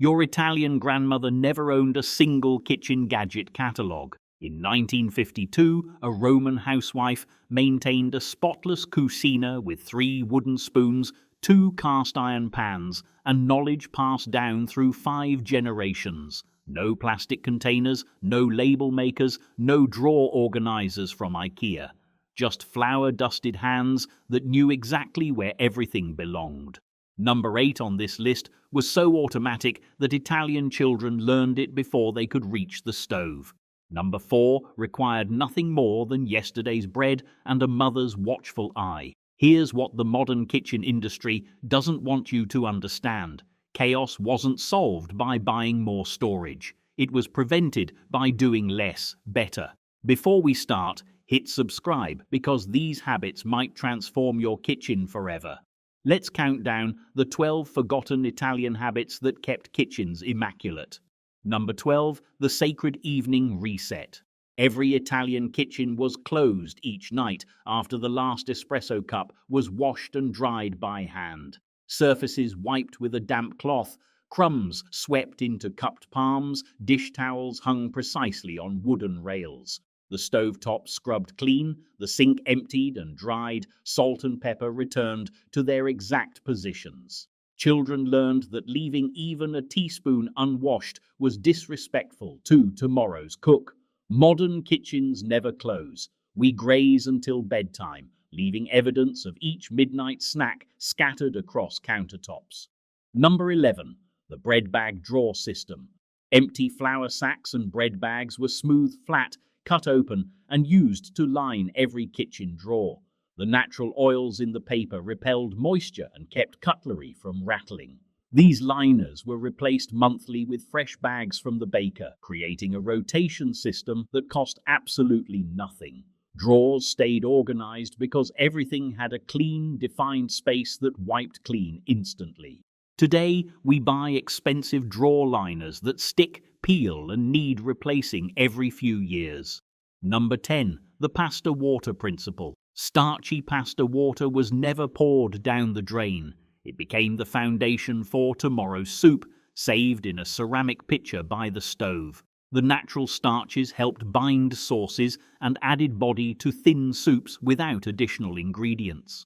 Your Italian grandmother never owned a single kitchen gadget catalogue. In 1952, a Roman housewife maintained a spotless cucina with 3 wooden spoons, 2 cast-iron pans, and knowledge passed down through 5 generations. No plastic containers, no label makers, no drawer organizers from IKEA. Just flour-dusted hands that knew exactly where everything belonged. Number 8 on this list was so automatic that Italian children learned it before they could reach the stove. Number 4 required nothing more than yesterday's bread and a mother's watchful eye. Here's what the modern kitchen industry doesn't want you to understand. Chaos wasn't solved by buying more storage. It was prevented by doing less, better. Before we start, hit subscribe because these habits might transform your kitchen forever. Let's count down the 12 forgotten Italian habits that kept kitchens immaculate. Number 12, the sacred evening reset. Every Italian kitchen was closed each night after the last espresso cup was washed and dried by hand. Surfaces wiped with a damp cloth, crumbs swept into cupped palms, dish towels hung precisely on wooden rails. The stovetop scrubbed clean, the sink emptied and dried, salt and pepper returned to their exact positions. Children learned that leaving even a teaspoon unwashed was disrespectful to tomorrow's cook. Modern kitchens never close. We graze until bedtime, leaving evidence of each midnight snack scattered across countertops. Number 11, the bread bag drawer system. Empty flour sacks and bread bags were smoothed flat, cut open, and used to line every kitchen drawer. The natural oils in the paper repelled moisture and kept cutlery from rattling. These liners were replaced monthly with fresh bags from the baker, creating a rotation system that cost absolutely nothing. Drawers stayed organized because everything had a clean, defined space that wiped clean instantly. Today, we buy expensive drawer liners that stick, peel, and need replacing every few years. Number 10, the pasta water principle. Starchy pasta water was never poured down the drain. It became the foundation for tomorrow's soup, saved in a ceramic pitcher by the stove. The natural starches helped bind sauces and added body to thin soups without additional ingredients.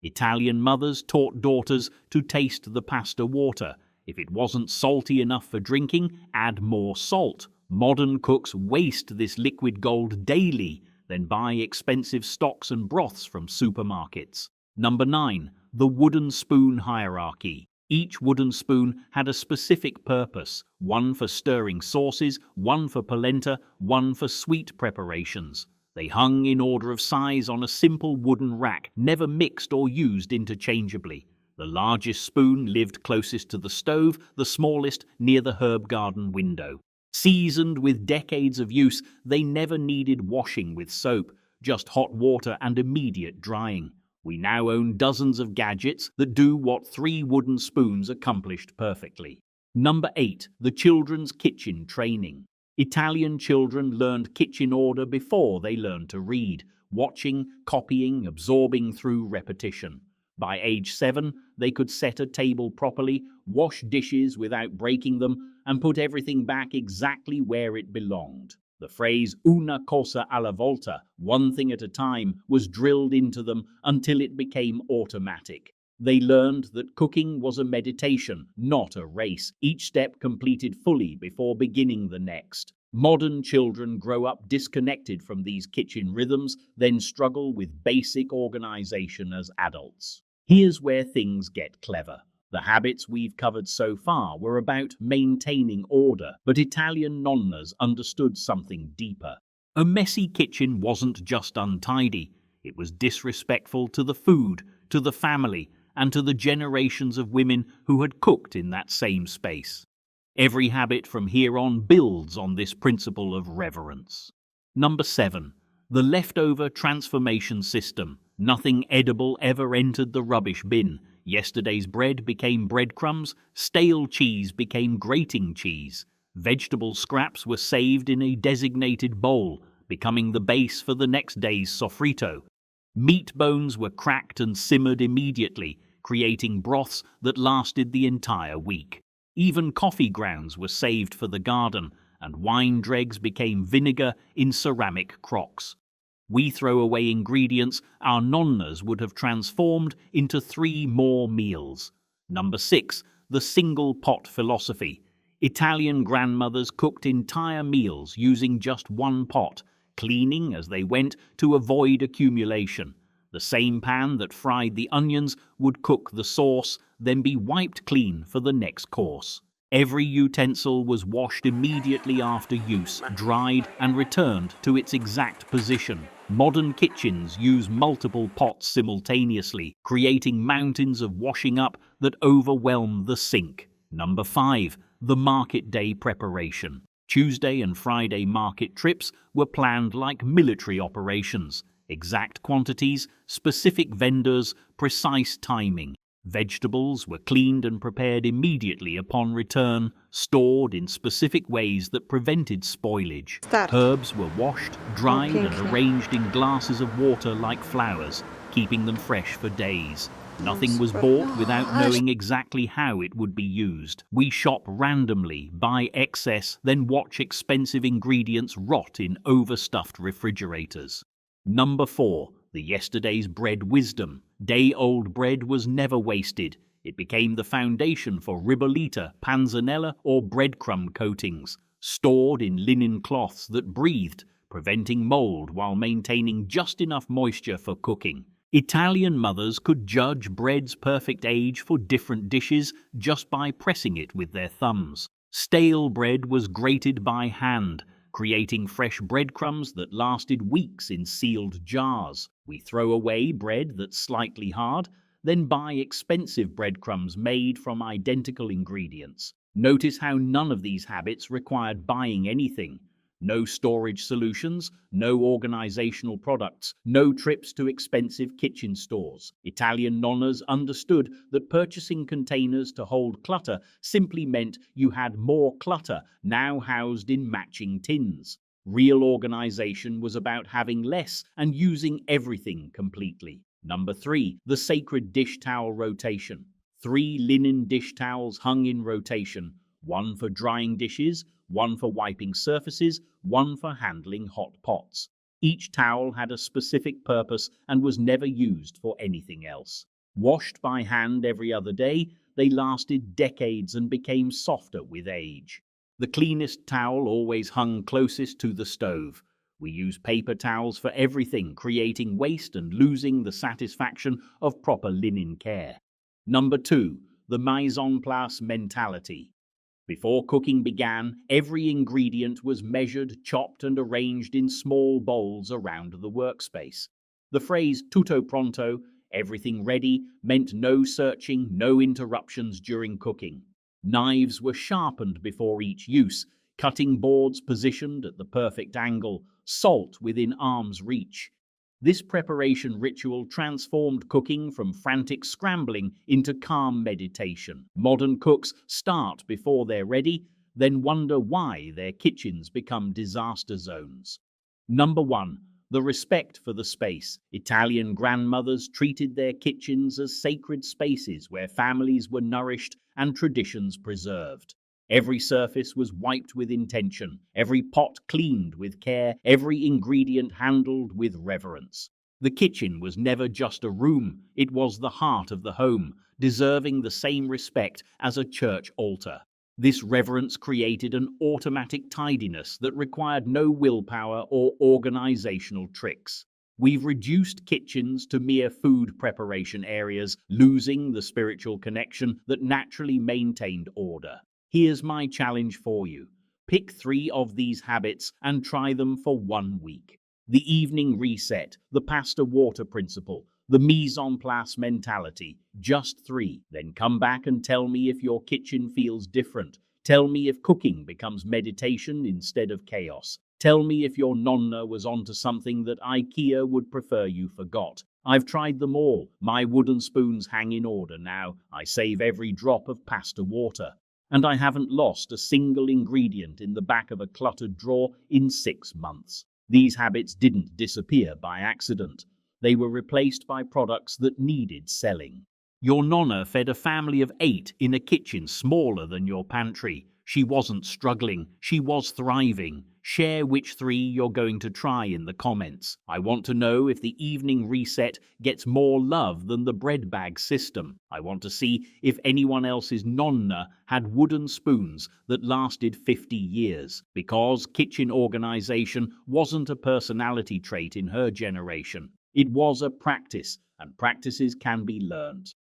Italian mothers taught daughters to taste the pasta water. If it wasn't salty enough for drinking, add more salt. Modern cooks waste this liquid gold daily, then buy expensive stocks and broths from supermarkets. Number 9, the wooden spoon hierarchy. Each wooden spoon had a specific purpose, one for stirring sauces, one for polenta, one for sweet preparations. They hung in order of size on a simple wooden rack, never mixed or used interchangeably. The largest spoon lived closest to the stove, the smallest near the herb garden window. Seasoned with decades of use, they never needed washing with soap, just hot water and immediate drying. We now own dozens of gadgets that do what 3 wooden spoons accomplished perfectly. Number 8, the children's kitchen training. Italian children learned kitchen order before they learned to read, watching, copying, absorbing through repetition. By age 7, they could set a table properly, wash dishes without breaking them, and put everything back exactly where it belonged. The phrase una cosa alla volta, one thing at a time, was drilled into them until it became automatic. They learned that cooking was a meditation, not a race, each step completed fully before beginning the next. Modern children grow up disconnected from these kitchen rhythms, then struggle with basic organization as adults. Here's where things get clever. The habits we've covered so far were about maintaining order, but Italian nonnas understood something deeper. A messy kitchen wasn't just untidy, it was disrespectful to the food, to the family, and to the generations of women who had cooked in that same space. Every habit from here on builds on this principle of reverence. Number 7. The leftover transformation system. Nothing edible ever entered the rubbish bin. Yesterday's bread became breadcrumbs, stale cheese became grating cheese. Vegetable scraps were saved in a designated bowl, becoming the base for the next day's sofrito. Meat bones were cracked and simmered immediately, creating broths that lasted the entire week. Even coffee grounds were saved for the garden, and wine dregs became vinegar in ceramic crocks. We throw away ingredients our nonnas would have transformed into 3 more meals. Number 6, the single pot philosophy. Italian grandmothers cooked entire meals using just one pot, cleaning as they went to avoid accumulation. The same pan that fried the onions would cook the sauce, then be wiped clean for the next course. Every utensil was washed immediately after use, dried, and returned to its exact position. Modern kitchens use multiple pots simultaneously, creating mountains of washing up that overwhelm the sink. Number 5, the market day preparation. Tuesday and Friday market trips were planned like military operations. Exact quantities, specific vendors, precise timing. Vegetables were cleaned and prepared immediately upon return, stored in specific ways that prevented spoilage. Herbs were washed, dried, and arranged in glasses of water like flowers, keeping them fresh for days. Nothing was bought without knowing exactly how it would be used. We shop randomly, buy excess, then watch expensive ingredients rot in overstuffed refrigerators. Number 4, the yesterday's bread wisdom. Day-old bread was never wasted. It became the foundation for ribollita, panzanella, or breadcrumb coatings, stored in linen cloths that breathed, preventing mold while maintaining just enough moisture for cooking. Italian mothers could judge bread's perfect age for different dishes just by pressing it with their thumbs. Stale bread was grated by hand, creating fresh breadcrumbs that lasted weeks in sealed jars. We throw away bread that's slightly hard, then buy expensive breadcrumbs made from identical ingredients. Notice how none of these habits required buying anything. No storage solutions, no organizational products, no trips to expensive kitchen stores. Italian nonnas understood that purchasing containers to hold clutter simply meant you had more clutter now housed in matching tins. Real organization was about having less and using everything completely. Number 3, the sacred dish towel rotation. 3 linen dish towels hung in rotation, one for drying dishes, one for wiping surfaces, one for handling hot pots. Each towel had a specific purpose and was never used for anything else. Washed by hand every other day, they lasted decades and became softer with age. The cleanest towel always hung closest to the stove. We use paper towels for everything, creating waste and losing the satisfaction of proper linen care. Number 2, the Maison mentality. Before cooking began, every ingredient was measured, chopped, and arranged in small bowls around the workspace. The phrase tutto pronto, everything ready, meant no searching, no interruptions during cooking. Knives were sharpened before each use, cutting boards positioned at the perfect angle, salt within arm's reach. This preparation ritual transformed cooking from frantic scrambling into calm meditation. Modern cooks start before they're ready, then wonder why their kitchens become disaster zones. Number 1, the respect for the space. Italian grandmothers treated their kitchens as sacred spaces where families were nourished and traditions preserved. Every surface was wiped with intention, every pot cleaned with care, every ingredient handled with reverence. The kitchen was never just a room, it was the heart of the home, deserving the same respect as a church altar. This reverence created an automatic tidiness that required no willpower or organizational tricks. We've reduced kitchens to mere food preparation areas, losing the spiritual connection that naturally maintained order. Here's my challenge for you. Pick 3 of these habits and try them for 1 week. The evening reset, the pasta water principle, the mise en place mentality. Just 3. Then come back and tell me if your kitchen feels different. Tell me if cooking becomes meditation instead of chaos. Tell me if your nonna was onto something that IKEA would prefer you forgot. I've tried them all. My wooden spoons hang in order now. I save every drop of pasta water. And I haven't lost a single ingredient in the back of a cluttered drawer in 6 months. These habits didn't disappear by accident. They were replaced by products that needed selling. Your nonna fed a family of 8 in a kitchen smaller than your pantry. She wasn't struggling, she was thriving. Share which 3 you're going to try in the comments. I want to know if the evening reset gets more love than the bread bag system. I want to see if anyone else's nonna had wooden spoons that lasted 50 years, because kitchen organization wasn't a personality trait in her generation. It was a practice, and practices can be learned.